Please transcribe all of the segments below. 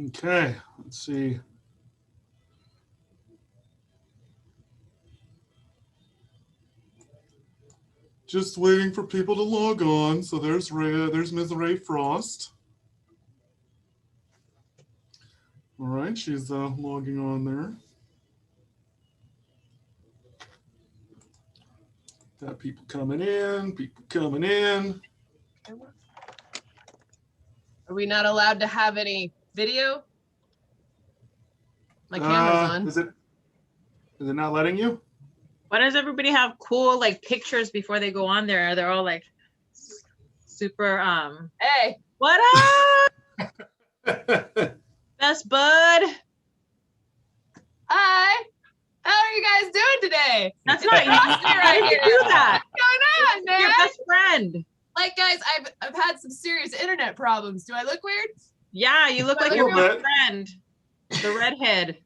Okay, let's see. Just waiting for people to log on. So there's Ms. Ray Frost. All right, she's logging on there. Got people coming in, Are we not allowed to have any video? My camera's on. Is it not letting you? Why does everybody have cool like pictures before they go on there? They're all like super Hey, what up? Best bud. hi. How are you guys doing today? That's not you right here. do that. What's going on, man? Your best friend. Like, guys, I've had some serious internet problems. Do I look weird? Yeah, you look like your best friend. The redhead.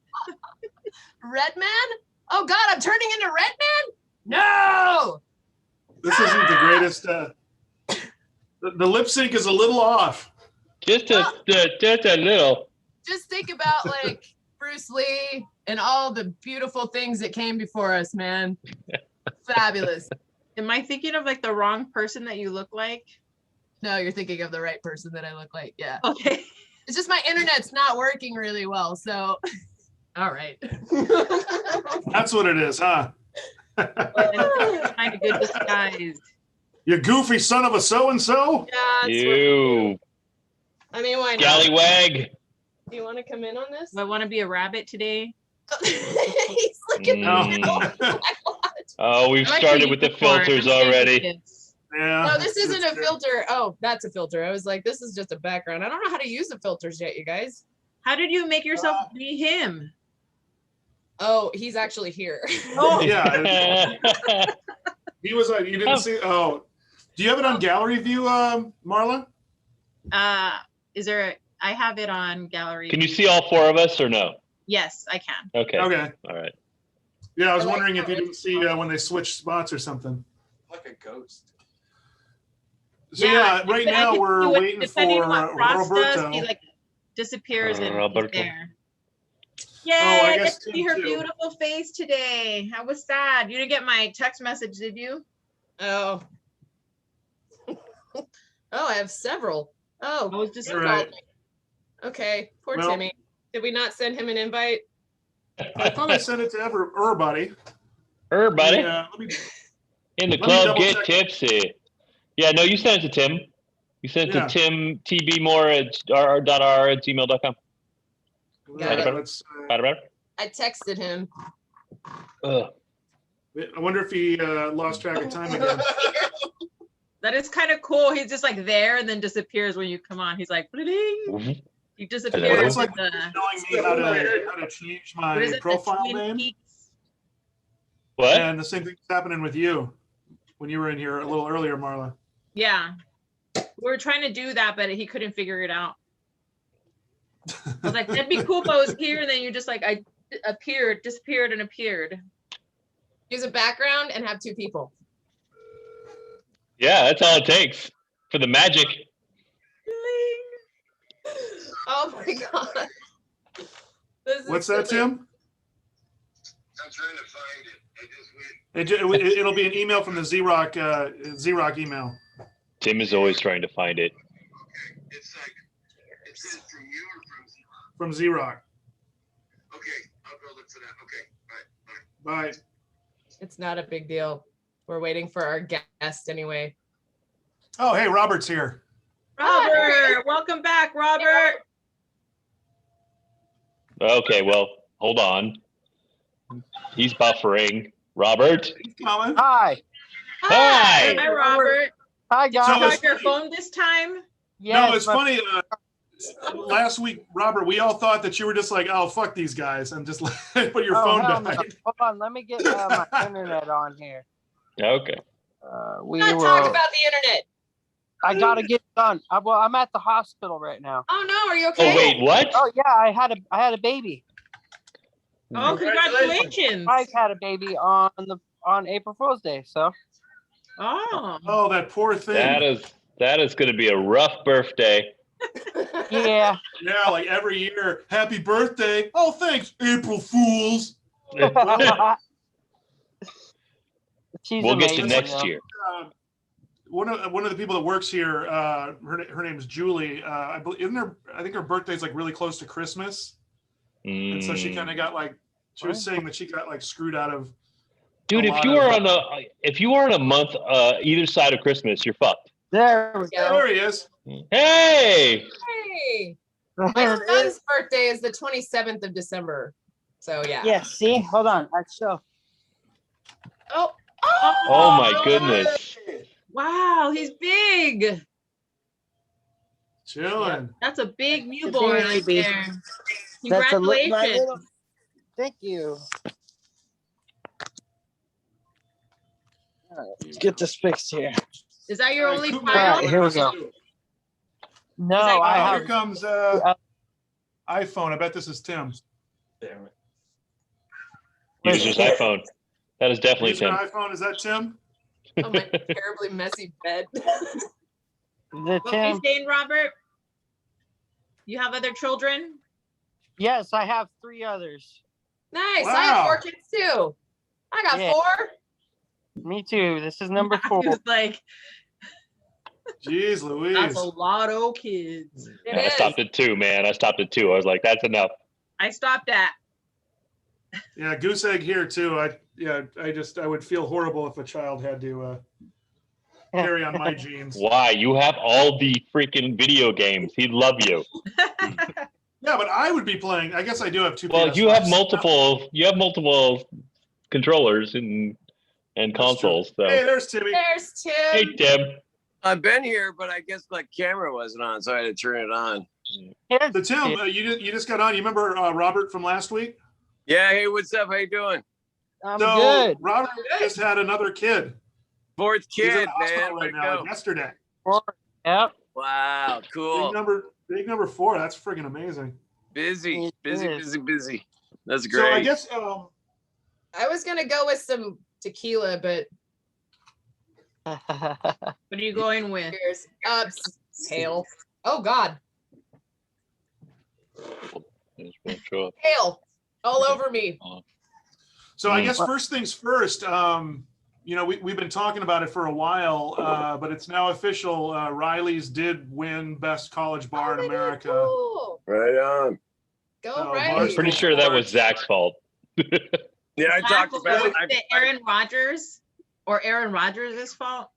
Red Man? Oh God, I'm turning into Red Man? No! This isn't the greatest. The lip sync is a little off. Just a little. Just think about like Bruce Lee and all the beautiful things that came before us, man. Fabulous. Am I thinking of like the wrong person that you look like? No, you're thinking of the right person that I look like. Yeah. Okay. It's just my internet's not working really well, so. All right. That's what it is, huh? Find a good disguise. You goofy son of a so-and-so. Yeah, You I mean, why not? scallywag. Do you want to come in on this? Do I want to be a rabbit today? He's looking Oh, we've I like started the with the unicorn. filters I'm already. kids. Yeah. No, this isn't a it's- filter. Oh, that's a filter. I was like, this is just a background. I don't know how to use the filters yet, you guys. How did you make yourself be him? Oh, he's actually here. Oh, Yeah. He was like, you didn't see. Oh, do you have it on gallery view, Marla? is there? I have it on gallery. Can you see all four of us or no? Yes, I can. Okay. Okay. All right. Yeah, I was I like wondering if how you didn't see when they switched spots or something. Like a ghost. So yeah, right but I now can we're see what- waiting depending for on what Frost does, Roberto. he like disappears and he's Roberto. there. Yay! I I guess get to see her Tim, too. beautiful face today. I was sad. You didn't get my text message, did you? Oh. Oh, I have several. Oh, I was just You're right. okay. Poor Well- Timmy. Did we not send him an invite? I thought I sent it to everybody. Buddy. Yeah, let me, In the let me club, double get check. tipsy. Yeah, no, you sent it to Tim. You sent it Yeah. to Tim tbmore@gmail.com. Got it. let's, I texted him. Ugh. I wonder if he lost track of time again. that is kind of cool. He's just like there and then disappears when you come on. He's like bling. He disappears. Hello. It's like with showing me how to change what is my it, the profile Twin name. Peaks? What? And the same thing's happening with you when you were in here a little earlier, Marla. Yeah. We were trying to do that, but he couldn't figure it out. I was like, that'd be cool if I was here, and then you just like I disappeared and appeared. Use a background and have two people. Yeah, that's all it takes for the magic. Oh my God. This is What's that, silly. Tim? I'm trying to find it. I just went. It'll be an email from the Z-Rock email. Tim is always trying to find it. Okay. It's like it says from you or from Zero? From Z-Rock. Okay, I'll go look for that. Okay, bye. Bye. It's not a big deal. We're waiting for our guest anyway. Oh, hey, Robert's here. Robert, welcome back, Robert. Okay, well, hold on. He's buffering. Robert. He's coming. Hi. Hi. Hi, Robert. Hi, So guys. You it's got your funny- phone this time? Yes, No, it's but- funny. Last week, Robert, we all thought that you were just like, oh, fuck these guys, and just put your Oh, phone hell no. died. Hold on, let me get my internet on here. Okay. We Not will. talk about the internet. I gotta get it done. I'm at the hospital right now. Oh no, are you okay? Oh, wait, what? Oh yeah, I had a baby. Oh, congratulations. I had a baby on April Fool's Day. So Oh. Oh, that poor thing. That is going to be a rough birthday. Yeah. Yeah, like every year, happy birthday. Oh, thanks, April Fools. She's We'll get you amazing, next though. year. One of the people that works here, her name is Julie. I believe I think her birthday's like really close to Christmas, and so she kind of got like she was saying that she got like screwed out of. Dude, if you are on a month either side of Christmas, you're fucked. There we Yeah, go. there he is. Hey, Hey, my son's birthday is the 27th of December. So yeah. Yeah, see? Hold on. I show. oh my goodness. Wow, he's big. Chilling. That's a big newborn right baby. there. That's my Congratulations. little. Thank you. All right, let's get this fixed here. Is that your only Coop, child? Alright, here we go. No, that- I Oh, have. here comes iPhone. I bet this is Tim. User's iPhone. That is definitely User Tim. iPhone, is that Tim? Oh, my terribly messy bed. The What were Tim. you saying, Robert? You have other children? Yes, I have 3 others. Nice. I have Wow. 4 kids too. I got Yeah. 4. Me too. This is number I 4. was like, Jeez Louise. that's a lot of kids. It I is. stopped at 2, man. I stopped at 2. I was like, that's enough. I stopped at. Yeah, goose egg here too. I would feel horrible if a child had to carry on my genes. Why? You have all the freaking video games. He'd love you. Yeah, but I would be playing. I guess I do have 2 Well, PS5s. you have multiple controllers and consoles. So Hey, there's Timmy. There's Tim. hey, Tim. I've been here, but I guess my camera wasn't on, so I had to turn it on. So Tim, you just got on. You remember Robert from last week? Yeah, hey, what's up? How you doing? I'm So good. Robert just had another kid. 4th He's in kid, the hospital man. Way right to now. go. Yesterday. Yep. Wow, cool. Big number 4. That's friggin' amazing. Busy. It is. That's So great. I guess I was gonna go with some tequila, but What are you going with? cheers. Hail. Oh God, Just won't show up. hail all over me. So I guess first things first, we've been talking about it for a while, but it's now official. Riley's did win Best College Bar in America. Cool. Right on. Go Oh, right. Boris- Pretty sure that was Zach's fault. Yeah, I talked Was about it. it Aaron Rodgers or Aaron Rodgers' fault?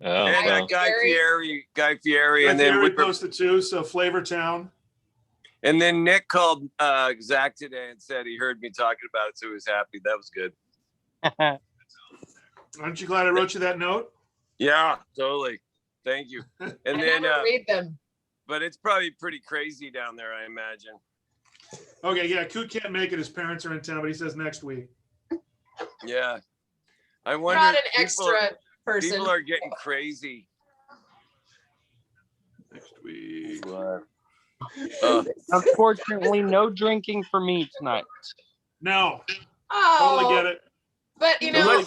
Oh, And well. Guy Fieri, and then Fieri posted too. So Flavor Town. and then Nick called Zach today and said he heard me talking about it, so he was happy. That was good. Aren't you glad I wrote you that note? Yeah, totally. Thank you. And I then, never read them. but it's probably pretty crazy down there, I imagine. Okay, yeah. Coot can't make it. His parents are in town, but he says next week. Yeah, I wonder. Not an if extra person. People are getting crazy. Next week. Unfortunately, no drinking for me tonight. No, Oh, totally get it. but you know,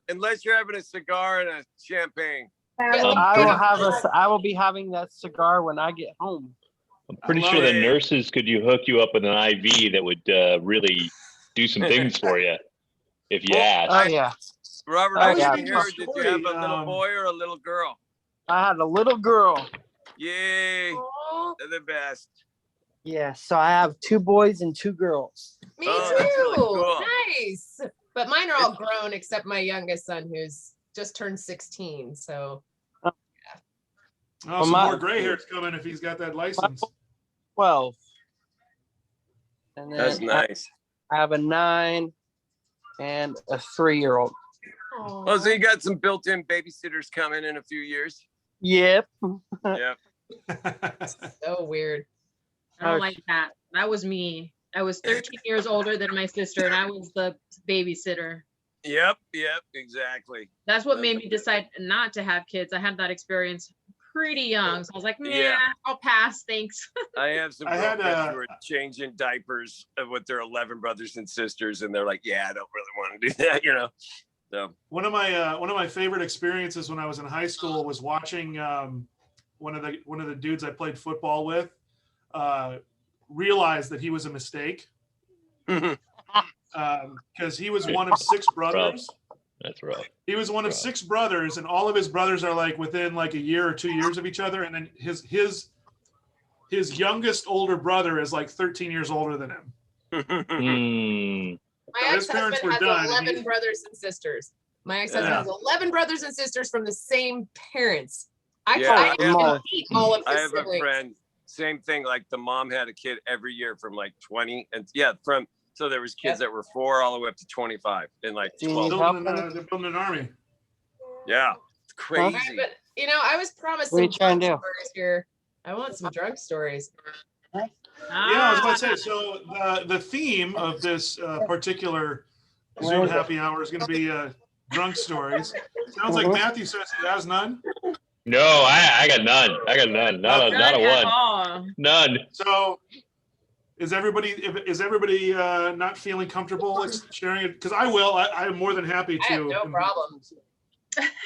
Unless you're having a cigar and a champagne. I will be having that cigar when I get home. I'm pretty I sure love the it. nurses could hook you up with an IV that would really do some things for you if you Well, ask. Oh yeah, Robert, Oh, I was yeah. in here. Did you have a little Um, boy or a little girl? I had a little girl. Yay, Aw, they're the best. Yeah, so I have 2 boys and 2 girls. me Oh, too. that's really cool. Nice. But mine are all grown except my youngest son, who's just turned 16. So Oh, Well, some my- more gray hairs coming if he's got that license. 12. And then That's nice. I have a 9 and a 3-year-old. Oh, so you got some built-in babysitters coming in a few years. Yep. Yeah. so weird. I don't Oh, like that. That was me. I was 13 years older than my sister, and I was the babysitter. Yep. Exactly. That's what made me decide not to have kids. I had that experience pretty young, so I was like, nah, Yeah. I'll pass, thanks. I have some I had, girlfriends who are changing diapers with their 11 brothers and sisters, and they're like, "Yeah, I don't really want to do that," So One of my favorite experiences when I was in high school was watching one of the dudes I played football with. realized that he was a mistake. Because he was one of 6 brothers. That's rough. He was one of 6 brothers, and all of his brothers are like within like a year or 2 years of each other. And then his youngest older brother is like 13 years older than him. My His parents ex-husband were has done. 11 brothers and sisters. My ex-husband Yeah. has 11 brothers and sisters from the same parents. I Yeah, didn't even meet all of I his have a siblings. friend, same thing. Like the mom had a kid every year from like 20, and so there was kids that were 4 all the way up to 25 in like Do you 12. need They're building an army. Yeah, it's crazy. Right, but I was promised What are some you trying drunk to do? stories here. I want some drunk stories. Yeah, I was about to say. So the theme of this particular Zoom happy hour is going to be drunk stories. Sounds like Matthew says he has none. No, I got none. I got none. Not a one. Oh. None. So is everybody not feeling comfortable sharing it? Because I will. I'm more than happy to. I have no problem.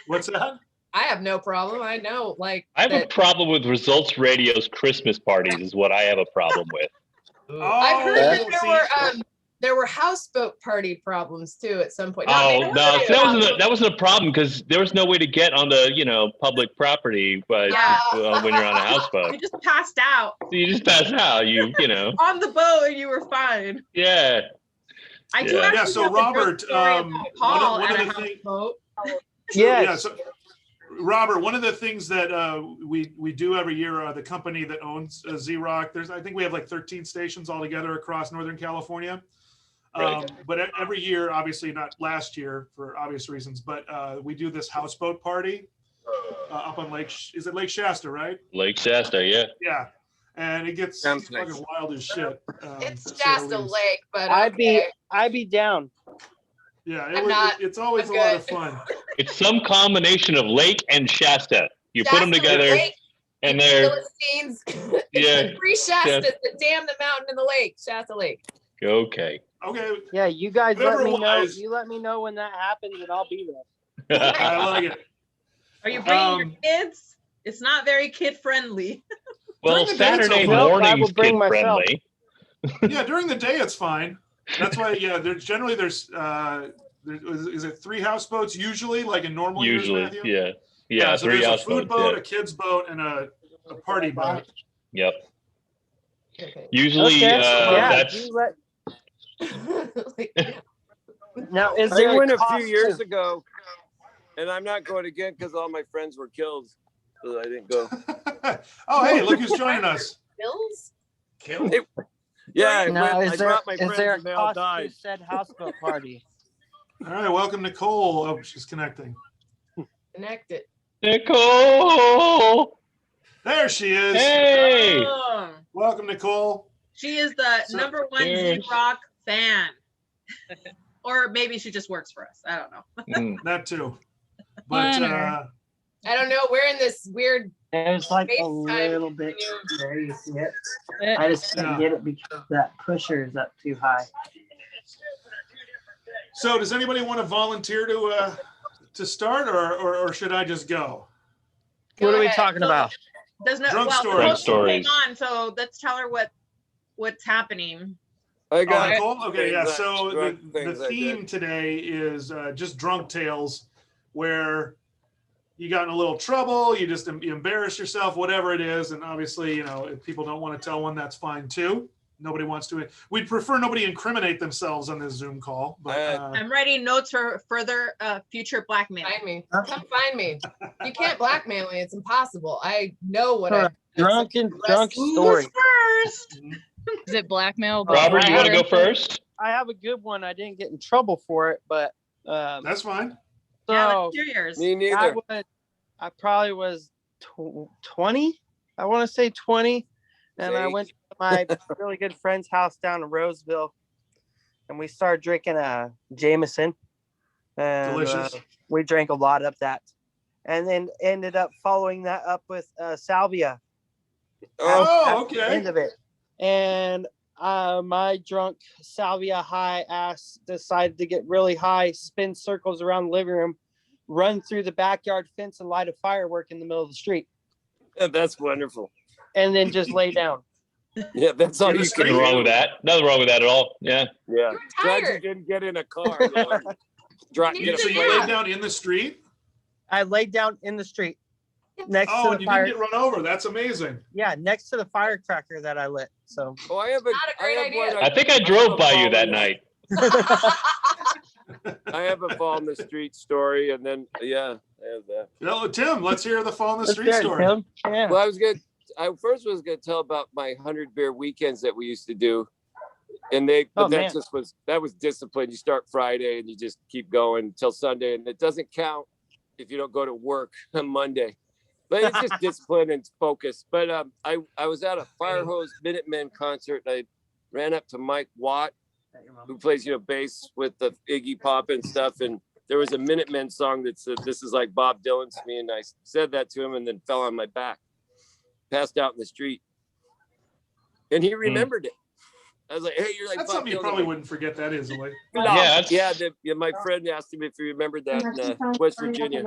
What's that? I have no problem. I know, like. I have a problem with Results Radio's Christmas parties is what I have a problem with. I've heard that see. there were houseboat party problems too at some point. Oh no, so that wasn't a problem because there was no way to get on the public property when you're on a houseboat. You just passed out You just pass out. You know. on the boat and you were fine. Yeah. I do Yeah. actually Yeah, so have a Robert, joke story about Paul one at of a the thing- houseboat. Yeah. So, Robert, one of the things that we do every year, the company that owns Z-Rock, I think we have like 13 stations altogether across Northern California. Right. But every year, obviously not last year for obvious reasons, but we do this houseboat party up on is it Lake Shasta, right? Lake Shasta, yeah. Yeah. And it gets Sounds nice. fucking wild as shit. It's to say the Shasta least. Lake, but I'd okay. be down. Yeah, it's I'm always a lot of good. fun. It's some combination of Lake and Shasta. You put them Shasta together, Lake, and the they're Philistines. Yeah. The 3 Shastas that dam the mountain and the lake. Shasta Lake. okay. Okay, Yeah, you guys let Whatever me it know. was. You let me know when that happens, and I'll be there. I like it. Are you bringing your Um, kids? It's not very kid friendly. Well, During the day, it's Saturday okay. I morning's will bring kid myself. friendly. Yeah, during the day it's fine. That's why. Yeah, there's is it 3 houseboats usually, like in normal Usually, years, Matthew? yeah. So 3 there's a houseboats. food boat, Yeah. a kids boat, and a party boat. Yep. Okay. Usually, that's you let. Now, is I there went a cost few years to- ago, and I'm not going again because all my friends were killed. So I didn't go. Oh, hey, look who's joining us. Bills? Yeah, Now, I is brought my there friends a and they all cost to died. said houseboat party? All right, welcome Nicole. Oh, she's connecting. Connect it. Nicole. There she is. Hey. Oh, Welcome, Nicole. she is the So- number 1 Cheers. Z-Rock fan. Or maybe she just works for us. I don't know. Mm. That too. But I don't know. We're in this weird. There's like a FaceTime little bit menu. there. You see it? I just Yeah. can't get it because that pusher is up too high. so, does anybody want to volunteer to start, or should I just go? Go What are we ahead. talking about? Does not Drunk well, stories. the host Drunk came stories. on, so let's tell her what's happening. I Oh, got Nicole? Okay, yeah. things So drunk the things I theme did. today is just drunk tales, where you got in a little trouble, you embarrass yourself, whatever it is, and obviously, if people don't want to tell one, that's fine too. Nobody wants to. We'd prefer nobody incriminate themselves on this Zoom call, but I'm writing notes for further future blackmail. Find me. Come find me. You can't blackmail me. It's impossible. I know what I. Drunk story. First, Is it blackmail? Robert, I you want to haven't- go first? I have a good one. I didn't get in trouble for it, but that's fine. yeah, so let's hear yours. Me neither. I probably was 20. I want to say 20, and I Jake. went to my really good friend's house down in Roseville, and we started drinking Jameson, and Delicious. we drank a lot of that, and then ended up following that up with salvia. Oh, at the okay. end of it, and my drunk salvia high ass decided to get really high, spin circles around the living room, run through the backyard fence, and light a firework in the middle of the street, That's wonderful. and then just lay down. Yeah, that's all In the you street? can Nothing do. wrong with that. Nothing wrong with that at all. Yeah. Yeah. You're Glad you tired. didn't get in a car. Lord. Drive, You get So a need you to plane. laid down in the street? I laid down in the street next Oh, to and the you fire. didn't get run over. That's amazing. Yeah, next to the firecracker that I lit. So Oh, I have a. Not a great I have idea. one. I think I have drove a by you fall that in the- night. I have a fall in the street story, and then yeah, I have that. No, Tim, let's hear the fall in the Let's street hear it, story. Tim. Yeah. Well, I first was gonna tell about my 100 beer weekends that we used to do, and Oh, that man. that was discipline. You start Friday and you just keep going until Sunday, and it doesn't count if you don't go to work on Monday. But it's just discipline and focus. But I was at a Fire Hose Minutemen concert, and I ran up to Mike Watt, who plays bass with the Iggy Pop and stuff, and there was a Minutemen song that said, "This is like Bob Dylan to me," and I said that to him, and then fell on my back, passed out in the street, and he remembered it. I was like, "Hey, you're like That's Bob something you Dylan." probably wouldn't forget that easily. No, Yeah, that's- my friend asked him if he remembered that in West Virginia.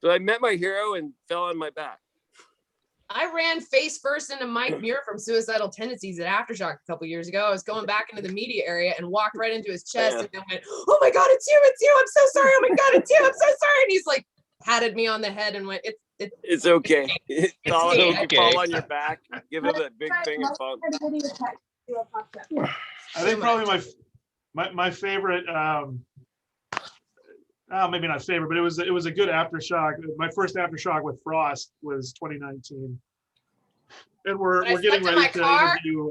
So I met my hero and fell on my back. I ran face first into Mike Muir from Suicidal Tendencies at Aftershock a couple years ago. I was going back into the media area and walked right into his chest and then went, "Oh my God, it's you. I'm so sorry. Oh my God, it's you. I'm so sorry." And he's like, patted me on the head and went, It's okay. Fall on, okay. you fall on your back, give him that big thing and fall. I think probably my favorite, maybe not favorite, but it was a good aftershock. My first aftershock with Frost was 2019, and When I we're getting slept in ready my to car? interview.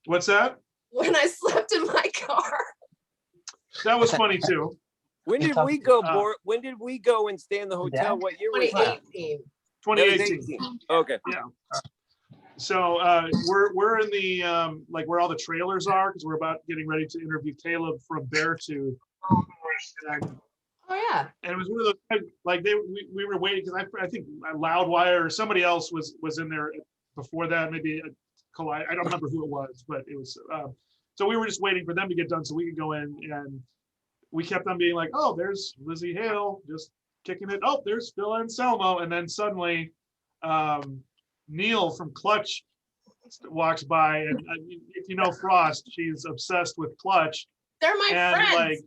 What's that? when I slept in my car. That was funny too. When did we go, Uh, Boris? When did we go and stay in the hotel? What year was that? 2018. That was 2018. Okay. So we're in the like where all the trailers are, because we're about getting ready to interview Caleb from Beartooth. And Oh yeah. and it was one of those like we were waiting because I think Loudwire or somebody else was in there before that, maybe Collide. I don't remember who it was, but it was so we were just waiting for them to get done so we could go in, and we kept on being like, "Oh, there's Lizzie Hale just kicking it. Oh, there's Phil Anselmo," and then suddenly Neil from Clutch walks by, and if you know Frost, she's obsessed with Clutch. They're my And friends. like,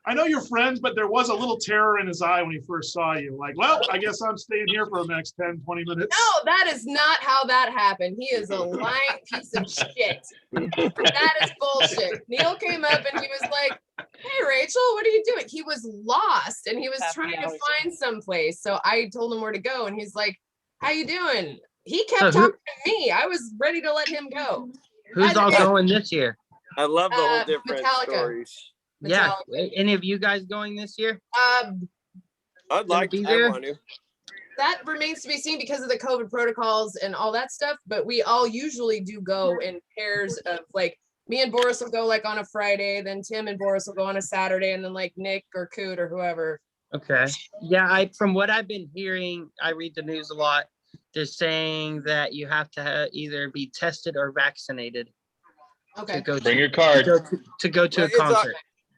I know you're friends, but there was a little terror in his eye when he first saw you. Like, well, I guess I'm staying here for the next 10, 20 minutes. No, that is not how that happened. He is a lying piece of shit. That is bullshit. Neil came up and he was like, "Hey, Rachel, what are you doing?" He was lost and he was trying to find someplace. So I told him where to go, and he's like, "How you doing?" He kept talking to me. I was ready to let him go. Who's all going this year? I love the whole different Metallica. stories. Yeah. Metallica. Any of you guys going this year? I'd like be to. there? I want to. That remains to be seen because of the COVID protocols and all that stuff. But we all usually do go in pairs of like me and Boris will go like on a Friday, then Tim and Boris will go on a Saturday, and then like Nick or Coot or whoever. Okay. Yeah, from what I've been hearing, I read the news a lot. They're saying that you have to either be tested or vaccinated Okay. to go Bring your to card. go to a Well, concert.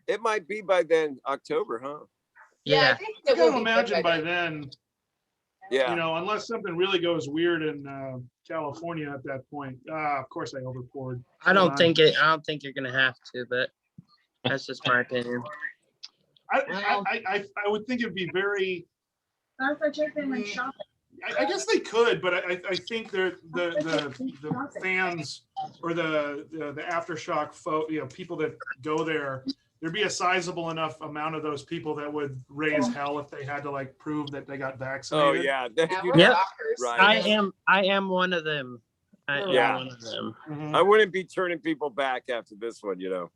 It might be by then, October, huh? Yeah, I Yeah. think I it will can be imagine good by then, Yeah. you know, unless something really goes weird in California at that point. Of course I overpoured. I Hold don't on. think you're gonna have to, but that's just my opinion. I would think it'd be very, Not if I check in my shop. I guess they could, but I think the fans or the aftershock people that go there, there'd be a sizable enough amount of those people that would raise hell if they had to like prove that they got Oh vaccinated. yeah. Yeah, we're Yep. doctors. Right. I am one of them. I am Yeah. one of them. Mhm. I wouldn't be turning people back after this one, you know.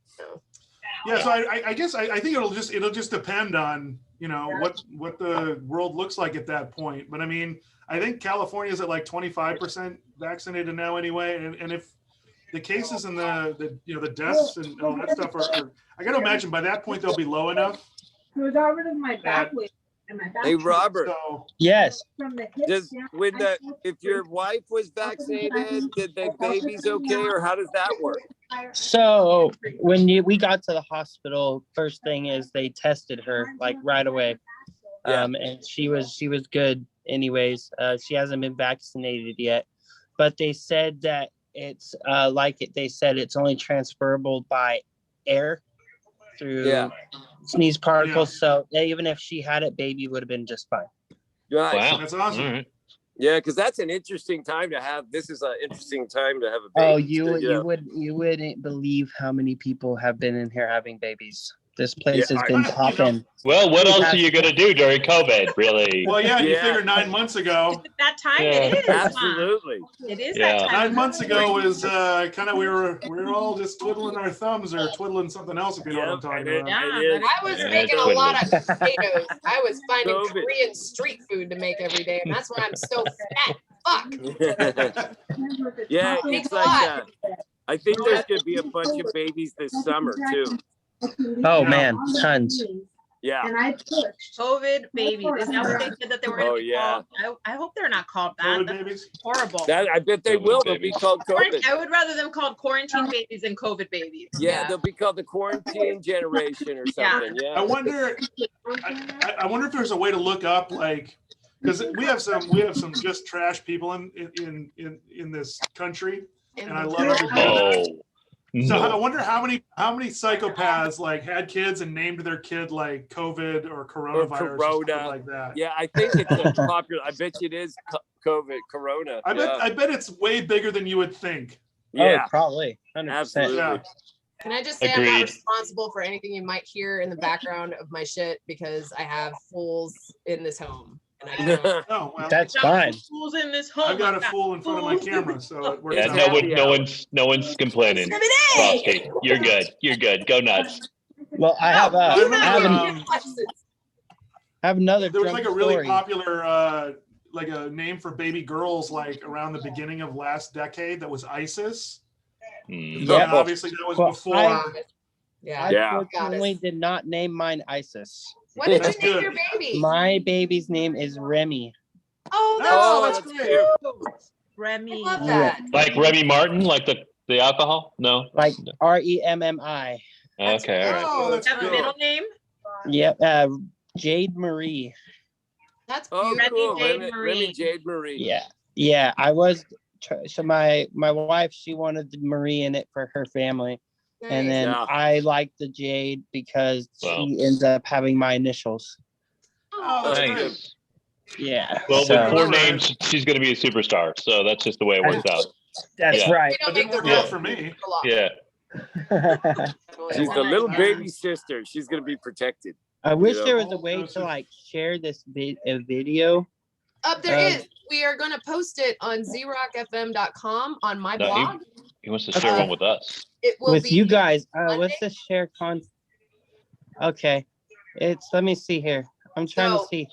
Yeah, so I guess I think it'll just depend on, you know, what the world looks like at that point. But I mean, I think California's at like 25% vaccinated now anyway, and if the cases and the deaths and all that stuff are I got to imagine by that point they'll be low enough. We got rid of my back weight and my back. Hey pain. Robert, So Yes. From the hips does down, when I the felt if it your was- wife was vaccinated, did the babies okay, or how does that work? So when we got to the hospital, first thing is they tested her like right away. Yeah. And she was good anyways. She hasn't been vaccinated yet. but they said that it's they said it's only transferable by air through sneeze particles. So even if she had it, baby would have been just fine. Nice. Wow. That's awesome. All right. Yeah, because that's an interesting time to have. This is an interesting time to have a baby. Oh, you wouldn't believe how many people have been in here having babies. This place has been popping. Well, what else are you going to do during COVID, really? Well, you figure 9 months ago. That time it is. Absolutely. It is that time. 9 months ago was kind of we were all just twiddling our thumbs or twiddling something else, if you know what I'm talking about. I was making a lot of potatoes. I was finding Korean street food to make every day, and that's why I'm so fat. Fuck. Yeah, it's like I think there's gonna be a bunch of babies this summer too. Oh man, tons. Yeah. And I pushed. COVID babies. Is that what they said that they were going to be called? I hope they're not called that. COVID babies? Horrible. I bet they will. They'll be called COVID. I would rather them called quarantine babies than COVID babies. Yeah, they'll be called the quarantine generation or something. Yeah. I wonder if there's a way to look up, like, because we have some just trash people in this country, and I love everybody. So I wonder how many psychopaths like had kids and named their kid like COVID or coronavirus or something like that. Yeah, I think it's popular. I bet you it is COVID, Corona. I bet it's way bigger than you would think. Yeah, probably. 100%. Absolutely. Yeah. Can I just say I'm not responsible for anything you might hear in the background of my shit because I have fools in this home. And I Oh, well, that's fine. Fools in this home. I've got a fool in front of my camera, so it works out. No one's complaining. Frosty, you're good. You're good. Go nuts. Well, I have another. There was like a really popular like a name for baby girls like around the beginning of last decade that was ISIS. Yeah, obviously that was before. I unfortunately did not name mine ISIS. What did you name your baby? My baby's name is Remy. Oh, that's great. Remy. I love that. Like Remy Martin, like the alcohol? No. Like REMMI. Okay, all right. Oh, that's Have a middle name? Yep. Jade Marie. That's beautiful. Remy Jade Marie. Yeah. Yeah. I was so my wife, she wanted the Marie in it for her family. Nice. And then I like the Jade because she ends up having my initials. Oh, that's Nice. great. Yeah. Well, with 4 names, she's going to be a superstar. So that's just the way it works out. That's right. It didn't work out for me. Yeah. She's the little baby sister. She's going to be protected. I wish there was a way to like share this video. There is. We are going to post it on zrockfm.com on my blog. He wants to share one with us. It will with be you guys. Monday. Let's just share Okay. Let me see here. I'm trying to see.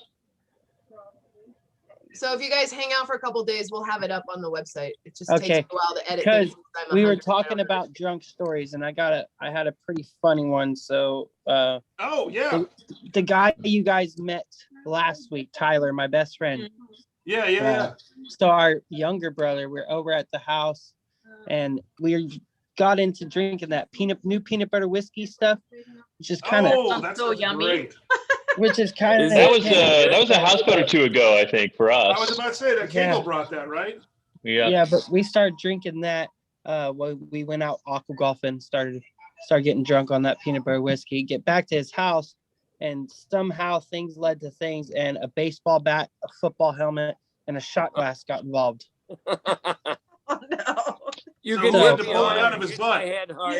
So if you guys hang out for a couple of days, we'll have it up on the website. It just takes a while to edit. Because we were talking about drunk stories, and I had a pretty funny one. So oh yeah, the guy you guys met last week, Tyler, my best friend. Yeah. So our younger brother, we're over at the house, and we got into drinking that new peanut butter whiskey stuff, which is kind of that's so yummy. Great. Which is kind of that was a houseboat or two ago, I think, for us. I was about to say that Kegel brought that, right? Yeah, but we started drinking that. We went out aqua golfing, started getting drunk on that peanut butter whiskey. Get back to his house, and somehow things led to things, and a baseball bat, a football helmet, and a shot glass got involved. Oh no! You can let him pull it out of his butt.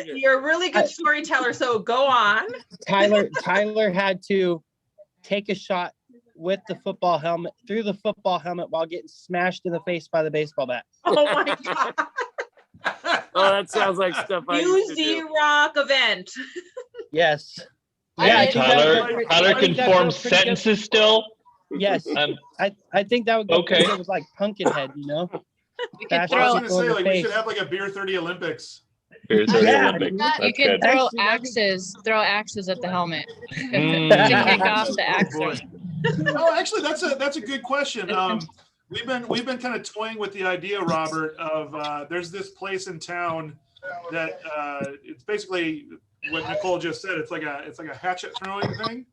You're a really good storyteller, so go on. Tyler had to take a shot with the football helmet through the football helmet while getting smashed in the face by the baseball bat. Oh my god! Oh, that sounds like stuff I used to do. Rock event. Yes. Yeah, Tyler can form sentences still. Yes. I think that would go okay. It was like Pumpkinhead, you know. We I was gonna say like we should have like a beer 30 Olympics. Beer 30 Olympics. You can throw axes at the helmet to kick off the axes. Oh, actually, that's a good question. We've been kind of toying with the idea, Robert, of there's this place in town that it's basically what Nicole just said. It's like a hatchet throwing thing,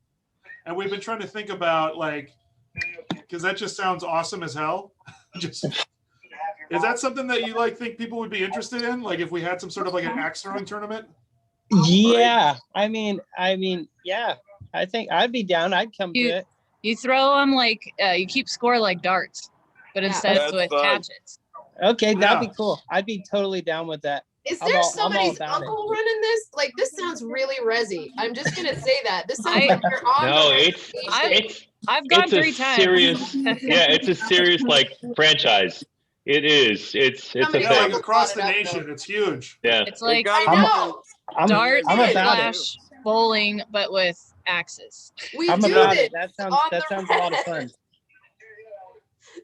and we've been trying to think about like, because that just sounds awesome as hell. Just Is that something that you like think people would be interested in? Like if we had some sort of like an axe throwing tournament? Yeah, I mean, yeah. I think I'd be down. I'd come to it. You throw them like you keep score like darts, but instead it's with hatchets. Okay, that'd be cool. I'd be totally down with that. Is there somebody's uncle running this? Like this sounds really resi. I'm just gonna say that. This sounds like you're on. No, I've gone 3 times. Serious, yeah, it's a serious like franchise. It is. It's a thing. Like across the nation. It's huge. Yeah. It's like darts slash bowling, but with axes. I'm about it. That sounds a lot of fun.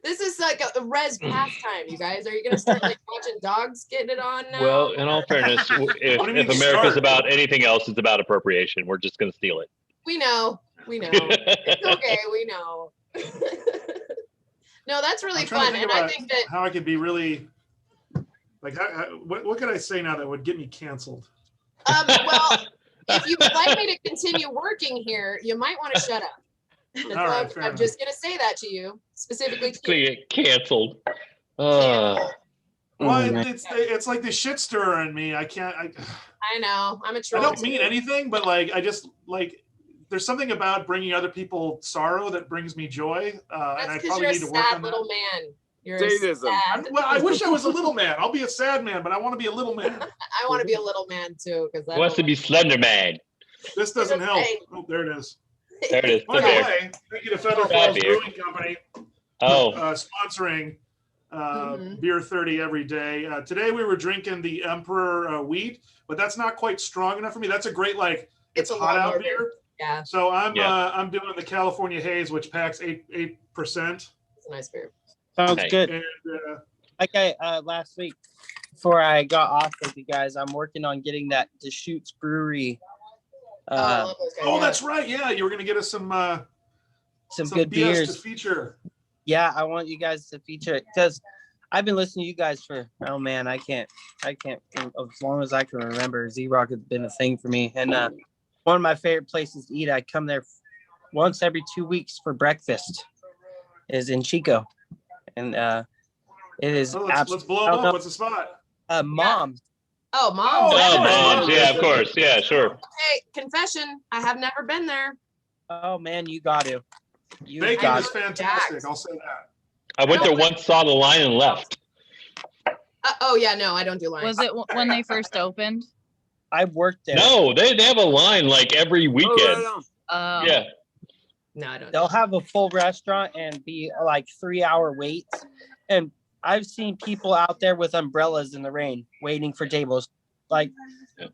This is like a res pastime, you guys. Are you gonna start like watching dogs getting it on now? Well, in all fairness, if America's about anything else, it's about appropriation. We're just going to steal it. We know. It's okay. We know. No, that's really fun, and I think that how I could be really like, what could I say now that would get me canceled? Well, if you would like me to continue working here, you might want to shut up. I'm just gonna say that to you specifically. Get canceled. Well, it's like the shit stirrer in me. I know. I'm a troll. I don't mean anything, but like I just like there's something about bringing other people sorrow that brings me joy. That's and I because probably you're need a to work sad on little that. man. You're sad. Well, I wish I was a little man. I'll be a sad man, but I want to be a little man. I want to be a little man too, because I wants to be Slender Man. This doesn't help. Oh, there it is. There it is. By the way, thank you to Feather Falls Brewing Company sponsoring Beer 30 every day. Today we were drinking the Emperor wheat, but that's not quite strong enough for me. That's a great it's hot out beer. Yeah. So I'm doing the California Haze, which packs 8%. It's a nice beer. Sounds good. And, like last week before I got off with you guys, I'm working on getting that Deschutes Brewery. That's right. Yeah, you were gonna get us some good beers to feature. Yeah, I want you guys to feature it because I've been listening to you guys for I can't as long as I can remember. Z-Rock has been a thing for me, and one of my favorite places to eat. I come there once every 2 weeks for breakfast. Is in Chico, and it is. Let's blow them up. What's the spot? Mom. Oh, Mom. Oh, Mom. Yeah, of course. Yeah, sure. Hey, confession. I have never been there. Oh man, you got to. Bacon is fantastic. I'll say that. I went there once, saw the line, and left. Oh yeah, no, I don't do lines. Was it when they first opened? I worked there. No, they have a line like every weekend. Yeah. No, I don't. They'll have a full restaurant and be like 3-hour waits. And I've seen people out there with umbrellas in the rain waiting for tables. Like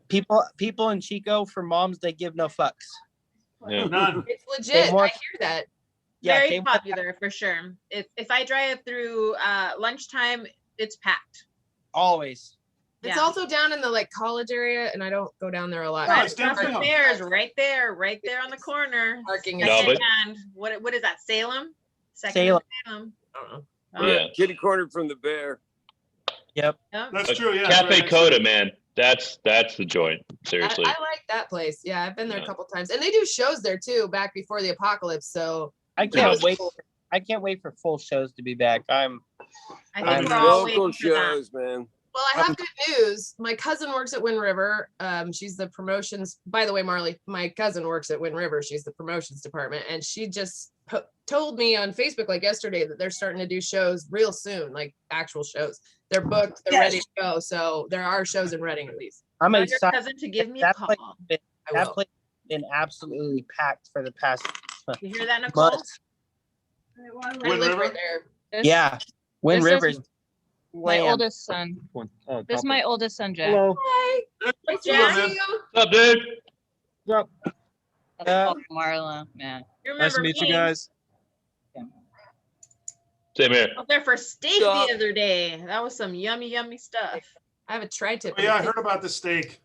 people in Chico for moms, they give no fucks. Yeah. None. It's legit. I hear that. Very popular for sure. If I drive through lunchtime, it's packed. Always. It's also down in the college area, and I don't go down there a lot. Right, there's right there on the corner. Parking. What is that? Salem. Salem. I don't know. Yeah. Kitty corner from the bear. Yep. That's true. Yeah. Cafe Coda, man. That's the joint. Seriously. I like that place. Yeah, I've been there a couple times, and they do shows there too. Back before the apocalypse, so I can't wait. I can't wait for full shows to be back. I think we're all local shows, man. Well, I have good news. My cousin works at Wind River. She's the promotions. By the way, Marley, my cousin works at Wind River. She's the promotions department, and she just told me on Facebook yesterday that they're starting to do shows real soon, like actual shows. They're booked. They're ready to go. So there are shows in Reading at least. I'm your excited. cousin to give me a call. That place has been absolutely packed for the past. You hear that, Nicole? I live right there. Yeah, Wind River. My oldest son. This is my oldest son, Jack. Hello. Hi. What's Jack. What's up, dude? Yep. That's Marla, man. Nice to meet you guys. Same here. I was there for steak the other day. That was some yummy stuff. I have a tri-tip. Oh, yeah, I heard about the steak.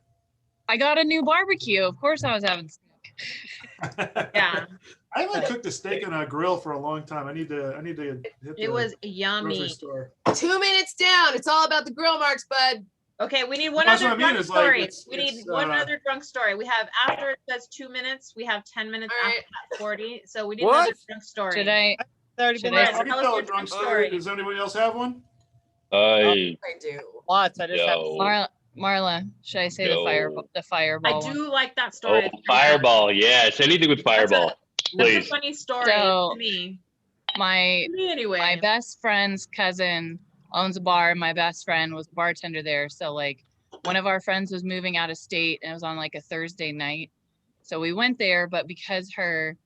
I got a new barbecue. Of course I was having steak. Yeah. I haven't cooked a steak on a grill for a long time. I need to hit it was yummy. Store. 2 minutes down. It's all about the grill marks, bud. Okay, we need one other drunk story. We need one other other drunk story. We have after it says 2 minutes, we have 10 minutes All after right. that 40. So we need another drunk story. Should I? Already Should been I there. tell us your drunk story? Does anybody else have one? I I do. Lots. I just have Yo. Marla, should I say Yo. the fireball I one? do like that Oh, story. Fireball. Yes. Anything with Fireball, That's a please. funny story So- to me. My To me anyway. my best friend's cousin owns a bar, and my best friend was a bartender there. So like one of our friends was moving out of state, and it was on like a Thursday night. So we went there, but because her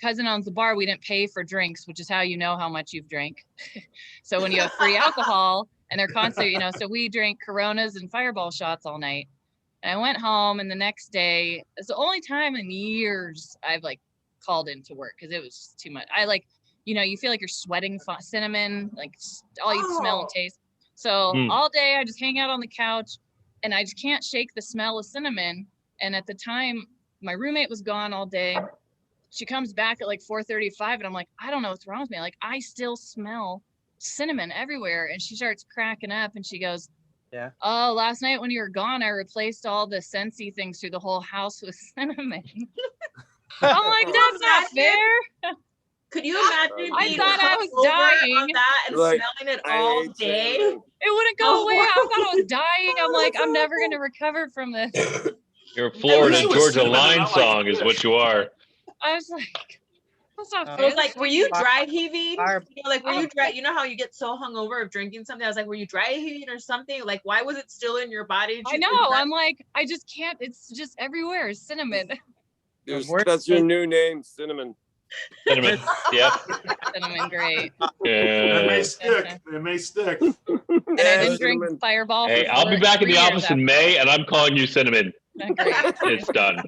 cousin owns the bar, we didn't pay for drinks, which is how you know how much you've drank. So when you have free alcohol and they're constantly, so we drank Coronas and Fireball shots all night. And I went home, and the next day, it's the only time in years I've like called into work because it was just too much. I like, you feel like you're sweating cinnamon, like all you smell and taste. So all day I just hang out on the couch, and I just can't shake the smell of cinnamon. And at the time, my roommate was gone all day. She comes back at like 4:35, and I'm like, I don't know what's wrong with me. Like, I still smell cinnamon everywhere. And she starts cracking up, and she goes, Yeah. Oh, last night when you were gone, I replaced all the Scentsy things through the whole house with cinnamon. I'm like, that's not fair. Could you imagine I being thought I was hungover dying. on that and Like, smelling it I all hate day? cinnamon. It wouldn't go away. I thought I was dying. I'm like, I'm never going to recover from this. You're a Florida wish it was Georgia cinnamon and Line not like song is fish. what you are. I was like, that's not I fair. was like, were you dry heaving? Fire- Like, were you dry? You know how you get so hungover of drinking something? I was like, were you dry heaving or something? Like, why was it still in your body? Did I you know. think that- I'm like, I just can't. It's just everywhere. Cinnamon. That's your new name, Cinnamon. Cinnamon. Yep. Cinnamon, great. It may Yeah. stick. It may stick. And I didn't drink Cinnamon. Fireball. Hey, for I'll be back in the 3 years office in after May, and I'm calling you Cinnamon. that. Great. It's done.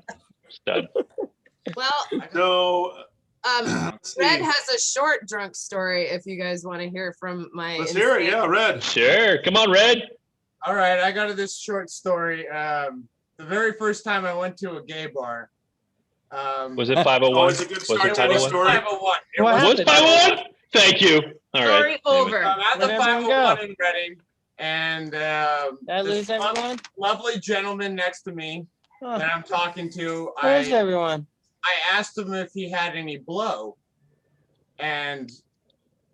It's done. Well, So let's see. Red has a short drunk story if you guys want to hear from my. Let's hear it. insane- Yeah, Red. Sure. Come on, Red. All right, I got this short story. The very first time I went to a gay bar. Was it 501? Always a good Was start it to any 501? story. 501. It What was Was happened? 501? Thank you. All right. Story over. I'm at the Let everyone 501 go. in Reading, and Did I this lose everyone? lovely gentleman next to me Oh, that I'm talking to, where's I everyone? asked him if he had any blow, and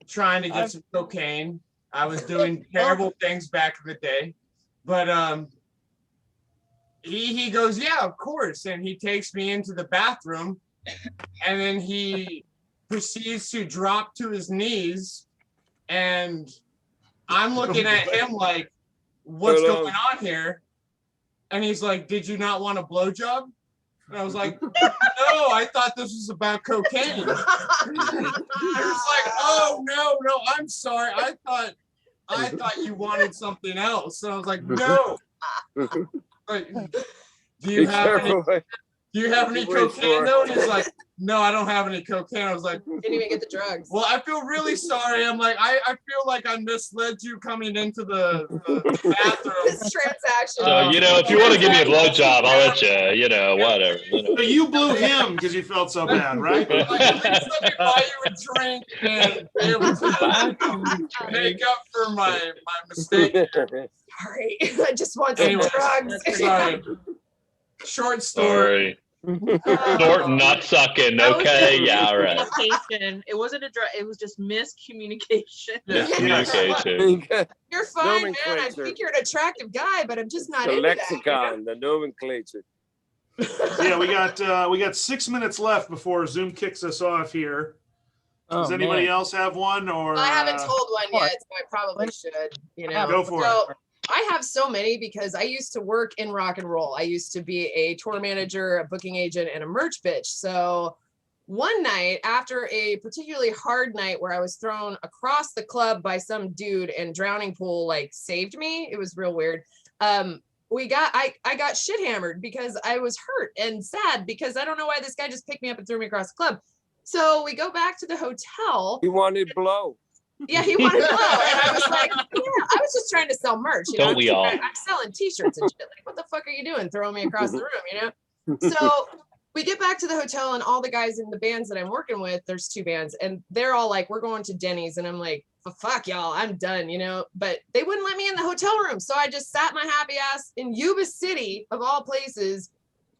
trying to get some cocaine. I was doing terrible things back in the day, but he goes, yeah, of course, and he takes me into the bathroom, and then he proceeds to drop to his knees, and I'm looking at him like, what's Hello. going on here? And he's like, did you not want a blowjob? And I was like, no, I thought this was about cocaine. And he was like, oh no, I'm sorry. I thought you wanted something else. So I was like, no. Like, do you Be have any careful. cocaine though? And he's like, no, I don't have any cocaine. I was like, Didn't even get the drugs. well, I feel really sorry. I'm like, I feel like I misled you coming into the bathroom. This transaction. So, if you want to give me a blowjob, I'll let you, whatever. So you blew him because you felt so bad, right? Like, at least let me buy you a drink and be able to make up for my mistake. Sorry, I just want some Anyways, drugs. sorry. Short story. Sorry. Snort, not sucking. That was Okay. just Yeah, all right. miscommunication. It wasn't a drug. It was just miscommunication. Miscommunication. You're fine, man. I Nomenclature. think you're an attractive guy, but I'm just not The into that. lexicon, the nomenclature. Yeah, we got 6 minutes left before Zoom kicks us off here. Does Oh, anybody man. else have one, or I haven't told one yet, so I probably should. Go for So, I have so many because I used to work in rock and roll. I used to be a tour manager, a booking agent, and a merch bitch. So one night after a particularly hard night where I was thrown across the club by some dude and drowning pool like saved me. It was real weird. I got shit hammered because I was hurt and sad because I don't know why this guy just picked me up and threw me across the club. So we go back to the hotel. He wanted blow. Yeah, he wanted to blow. And I was like, yeah, I was just trying to sell merch. Don't we all? I'm selling t-shirts and shit. Like, what the fuck are you doing? Throwing me across the room, So we get back to the hotel and all the guys in the bands that I'm working with, there's 2 bands, and they're all like, we're going to Denny's. And I'm like, fuck y'all, I'm done, but they wouldn't let me in the hotel room. So I just sat my happy ass in Yuba City, of all places,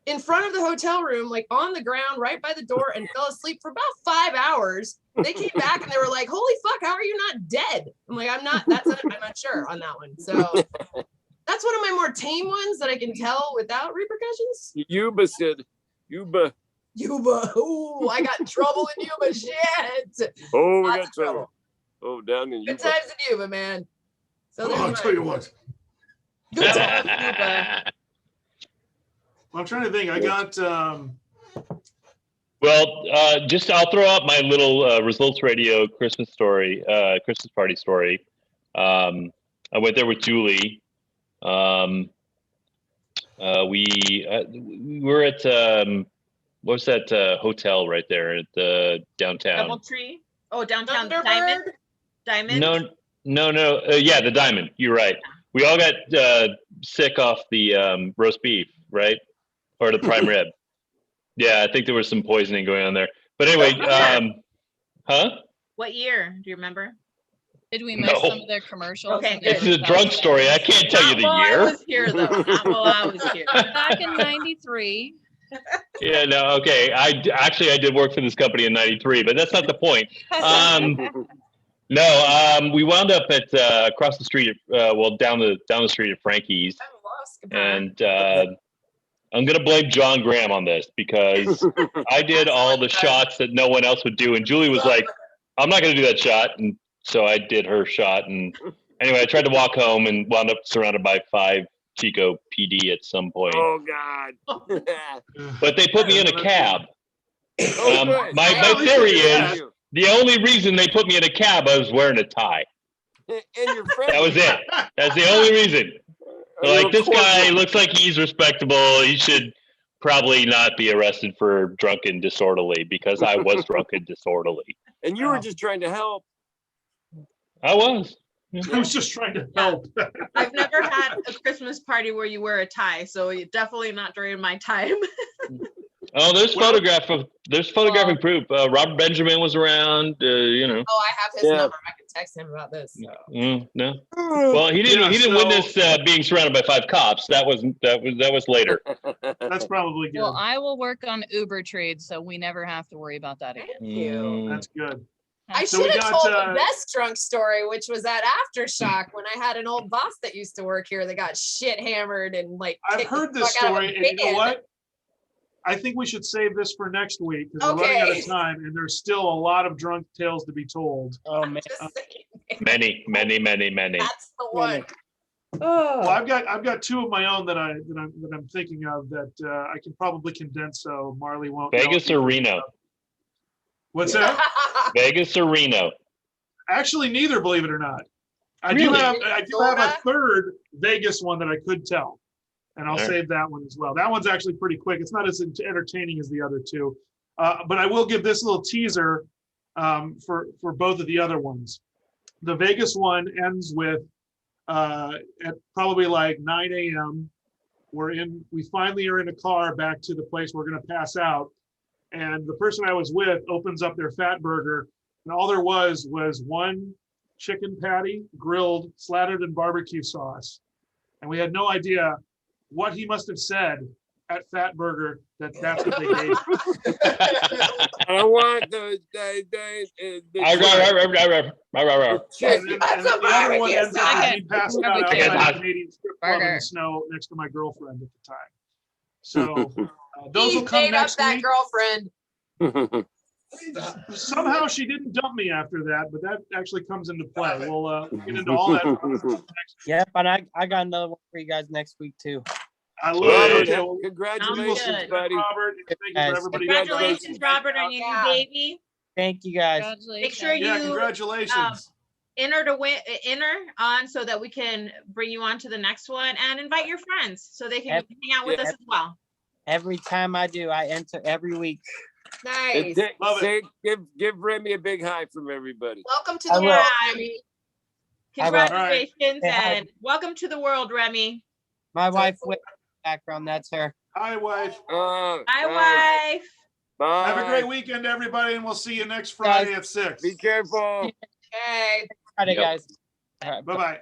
in front of the hotel room, like on the ground right by the door, and fell asleep for about 5 hours. They came back and they were like, holy fuck, how are you not dead? I'm like, I'm not sure on that one. So that's one of my more tame ones that I can tell without repercussions. Yuba said, Yuba. Ooh, I got in trouble in Yuba. Shit. Oh, we Lots got of trouble. Oh, down in Good Yuba. times in Yuba, man. So I'll tell you what. Good times in Yuba. Well, I'm trying to think. I got. Well, just I'll throw out my little Results Radio Christmas story, Christmas party story. I went there with Julie. We were at what's that hotel right there at the downtown? DoubleTree. Oh, downtown Thunderbird? Diamond. No. Yeah, the Diamond. You're right. We all got sick off the roast beef, right, or the prime rib. Yeah, I think there was some poisoning going on there. But anyway, huh? What year? Do you remember? Did we miss some of their commercials? Okay, It's a drunk story. I can't tell you the Not year. while I was here, though. Not while I was here. Back in '93. Yeah, no, okay. I did work for this company in '93, but that's not the point. We wound up at across the street, down the street at Frankie's, and I'm gonna blame John Graham on this because I did all the shots that no one else would do, and Julie was like, "I'm not gonna do that shot," and so I did her shot. And anyway, I tried to walk home and wound up surrounded by 5 Chico PD at some point. Oh God! But they put me in a cab. Oh, My theory is the only reason they put me in a cab, I was wearing a tie. And your friend. That was it. That's the only reason. They're like, this guy looks like he's respectable. He should probably not be arrested for drunk and disorderly, because I was drunk and disorderly. And you were just trying to help. I was. I was just trying to help. I've never had a Christmas party where you wear a tie, so you're definitely not during my time. Oh, there's photographic proof. Robert Benjamin was around. Oh, I have his number. I can text him about this. No. Well, he didn't witness being surrounded by 5 cops. That was later. That's probably good. Well, I will work on Uber trades, so we never have to worry about that again. Thank you. That's good. I So should we have got, told the best drunk story, which was at Aftershock when I had an old boss that used to work here that got shit hammered and like. I've kicked heard the this fuck out of a story, and you know van. what? I think we should save this for next week because we're running out of time, and there's still a lot of drunk tales to be told. Oh man. Many. That's the one. Well, I've got 2 of my own that I'm thinking of that I can probably condense so Marley won't. Vegas or Reno? What's that? Vegas or Reno? Actually, neither. Believe it or not, I do Really? have a third Vegas one that I could tell, and I'll save that one as well. That one's actually pretty quick. It's not as entertaining as the other 2, but I will give this little teaser for both of the other ones. The Vegas one ends with at probably like 9 a.m. We finally are in a car back to the place we're going to pass out. And the person I was with opens up their fat burger, and all there was 1 chicken patty grilled, slathered in barbecue sauce. And we had no idea what he must have said at Fat Burger that's what they gave. I want the the other one ends up with me passed out outside the Canadian strip club in the snow next to my girlfriend at the time. So those will come next that week. girlfriend. Somehow she didn't dump me after that, but that actually comes into play. We'll get into all that next week. Yep, and I got another one for you guys next week too. I love Robert, it. congratulations, buddy. Robert. Thank you for everybody. Congratulations, Robert, on your new baby. Thank you guys. Make sure you congratulations. enter on so that we can bring you on to the next one, and invite your friends so they can hang out with us as well. Every time I do, I enter every week. Nice. Give Remy a big hi from everybody. Welcome to the world, Remy. Congratulations Right. and welcome to the world, Remy. My wife with background, that's her. Hi, wife. Hi, wife. Bye. Have a great weekend, everybody, and we'll see you next Friday at 6. Be careful. Okay. Friday, guys. All right, Bye-bye.